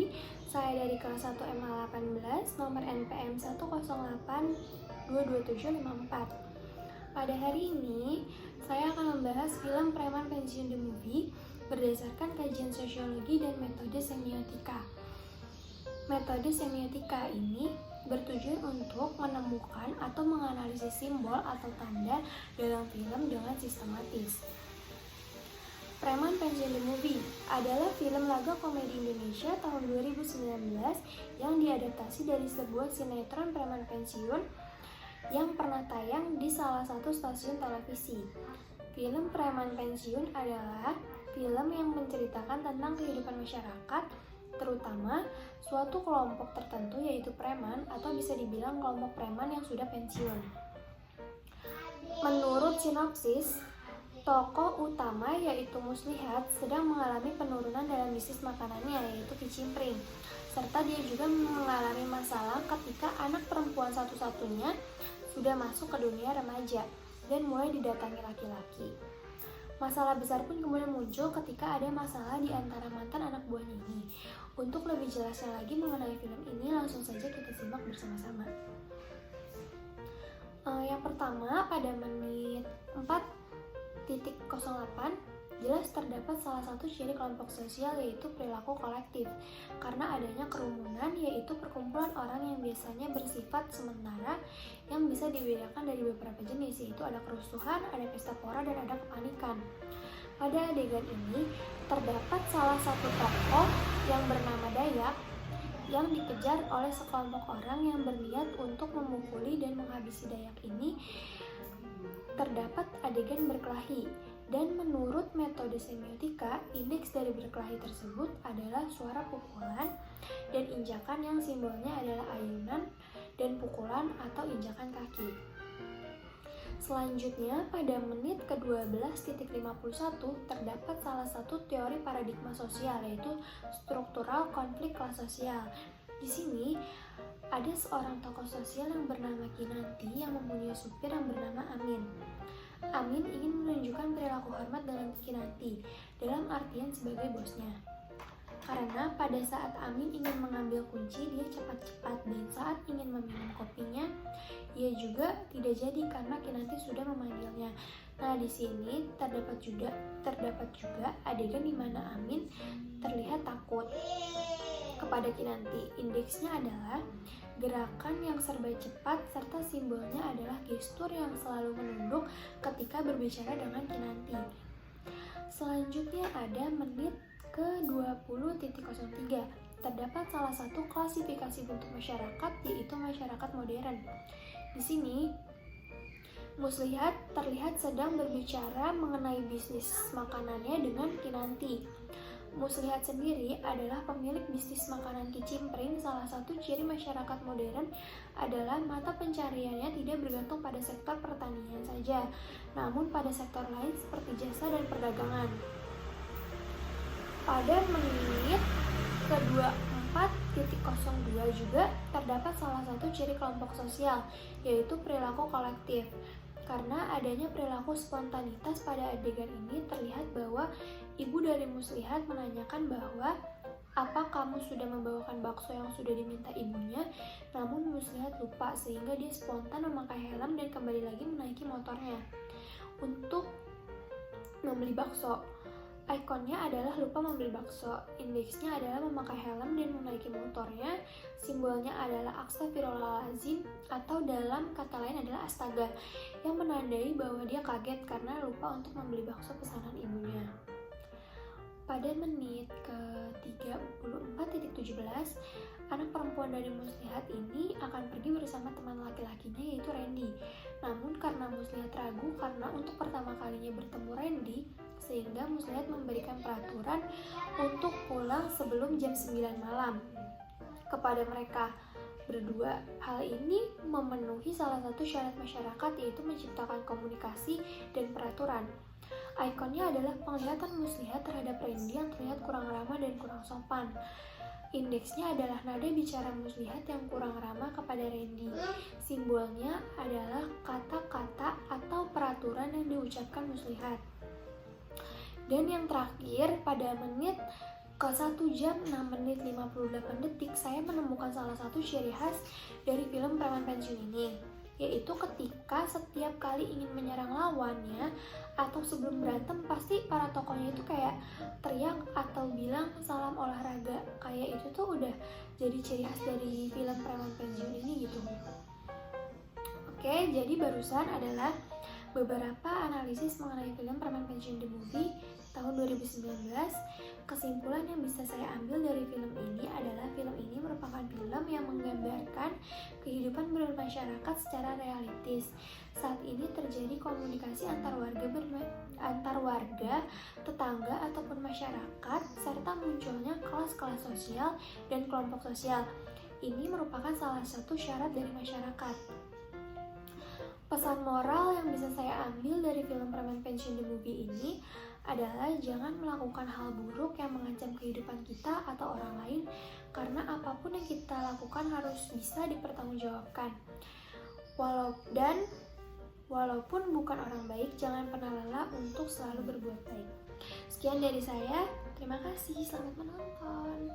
pagi. Saya dari kelas 1 MA 18, nomor NPM 108222754. Pada hari ini, saya akan membahas film Preman Pensiun The Movie berdasarkan kajian sosiologi dan metode semiotika. Metode semiotika ini bertujuan untuk menemukan atau menganalisis simbol atau tanda dalam film dengan sistematis. Preman Pensiun The Movie adalah film laga komedi Indonesia tahun 2019 yang diadaptasi dari sebuah sinetron preman pensiun yang pernah tayang di salah satu stasiun televisi. Film Preman Pensiun adalah film yang menceritakan tentang kehidupan masyarakat, terutama suatu kelompok tertentu yaitu preman atau bisa dibilang kelompok preman yang sudah pensiun. Menurut sinopsis, tokoh utama yaitu Muslihat sedang mengalami penurunan dalam bisnis makanannya yaitu kicimpring, serta dia juga mengalami masalah ketika anak perempuan satu-satunya sudah masuk ke dunia remaja dan mulai didatangi laki-laki. Masalah besar pun kemudian muncul ketika ada masalah di antara mantan anak buahnya ini. Untuk lebih jelasnya lagi mengenai film ini, langsung saja kita simak bersama-sama. Yang pertama, pada menit 4.08 jelas terdapat salah satu ciri kelompok sosial yaitu perilaku kolektif karena adanya kerumunan, yaitu perkumpulan orang yang biasanya bersifat sementara yang bisa dibedakan dari beberapa jenis, yaitu ada kerusuhan, ada pesta pora, dan ada kepanikan. Pada adegan ini terdapat salah satu tokoh yang bernama Dayak yang dikejar oleh sekelompok orang yang berniat untuk memukuli dan menghabisi Dayak ini. Terdapat adegan berkelahi, dan menurut metode semiotika, indeks dari berkelahi tersebut adalah suara pukulan dan injakan yang simbolnya adalah ayunan dan pukulan atau injakan kaki. Selanjutnya, pada menit ke-12.51 terdapat salah satu teori paradigma sosial yaitu struktural konflik kelas sosial. Di sini ada seorang tokoh sosial yang bernama Kinanti yang mempunyai supir yang bernama Amin. Amin ingin menunjukkan perilaku hormat dengan Kinanti dalam artian sebagai bosnya. Karena pada saat Amin ingin mengambil kunci, dia cepat-cepat, dan saat ingin meminum kopinya, ia juga tidak jadi karena Kinanti sudah memanggilnya. Nah, di sini terdapat juga adegan di mana Amin terlihat takut kepada Kinanti. Indeksnya adalah gerakan yang serba cepat serta simbolnya adalah gestur yang selalu menunduk ketika berbicara dengan Kinanti. Selanjutnya ada menit ke-20.03. Terdapat salah satu klasifikasi bentuk masyarakat yaitu masyarakat modern. Di sini Muslihat terlihat sedang berbicara mengenai bisnis makanannya dengan Kinanti. Muslihat sendiri adalah pemilik bisnis makanan kicimpring. Salah satu ciri masyarakat modern adalah mata pencariannya tidak bergantung pada sektor pertanian saja, namun pada sektor lain seperti jasa dan perdagangan. Pada menit ke-24.02 juga terdapat salah satu ciri kelompok sosial, yaitu perilaku kolektif. Karena adanya perilaku spontanitas pada adegan ini, terlihat bahwa ibu dari Muslihat menanyakan bahwa apa kamu sudah membawakan bakso yang sudah diminta ibunya, namun Muslihat lupa sehingga dia spontan memakai helm dan kembali lagi menaiki motornya untuk membeli bakso. Ikonnya adalah lupa membeli bakso, indeksnya adalah memakai helm dan menaiki motornya, simbolnya adalah astagfirullahaladzim atau dalam kata lain adalah astaga, yang menandai bahwa dia kaget karena lupa untuk membeli bakso pesanan ibunya. Pada menit ke-34.17, anak perempuan dari Muslihat ini akan pergi bersama teman laki-lakinya yaitu Randy. Namun karena Muslihat ragu karena untuk pertama kalinya bertemu Randy, sehingga Muslihat memberikan peraturan untuk pulang sebelum jam 9 malam kepada mereka berdua. Hal ini memenuhi salah satu syarat masyarakat yaitu menciptakan komunikasi dan peraturan. Ikonnya adalah penglihatan Muslihat terhadap Randy yang terlihat kurang ramah dan kurang sopan. Indeksnya adalah nada bicara Muslihat yang kurang ramah kepada Randy. Simbolnya adalah kata-kata atau peraturan yang diucapkan Muslihat. Dan yang terakhir pada menit Ke 1 jam 6 menit 58 detik, saya menemukan salah satu ciri khas dari film Preman Pensiun ini, yaitu ketika setiap kali ingin menyerang lawannya atau sebelum berantem, pasti para tokohnya itu kayak teriak atau bilang salam olahraga. Kayak itu tuh udah jadi ciri khas dari film Preman Pensiun ini gitu. Oke, jadi barusan adalah beberapa analisis mengenai film Preman Pensiun The Movie tahun 2019. Kesimpulan yang bisa saya ambil dari film ini adalah film ini merupakan film yang menggambarkan kehidupan bermasyarakat secara realistis. Saat ini terjadi komunikasi antar warga, tetangga ataupun masyarakat, serta munculnya kelas-kelas sosial dan kelompok sosial. Ini merupakan salah satu syarat dari masyarakat. Pesan moral yang bisa saya ambil dari film Preman Pensiun The Movie ini adalah jangan melakukan hal buruk yang mengancam kehidupan kita atau orang lain, karena apapun yang kita lakukan harus bisa dipertanggungjawabkan. Walaupun bukan orang baik, jangan pernah lelah untuk selalu berbuat baik. Sekian dari saya, terima kasih, selamat menonton.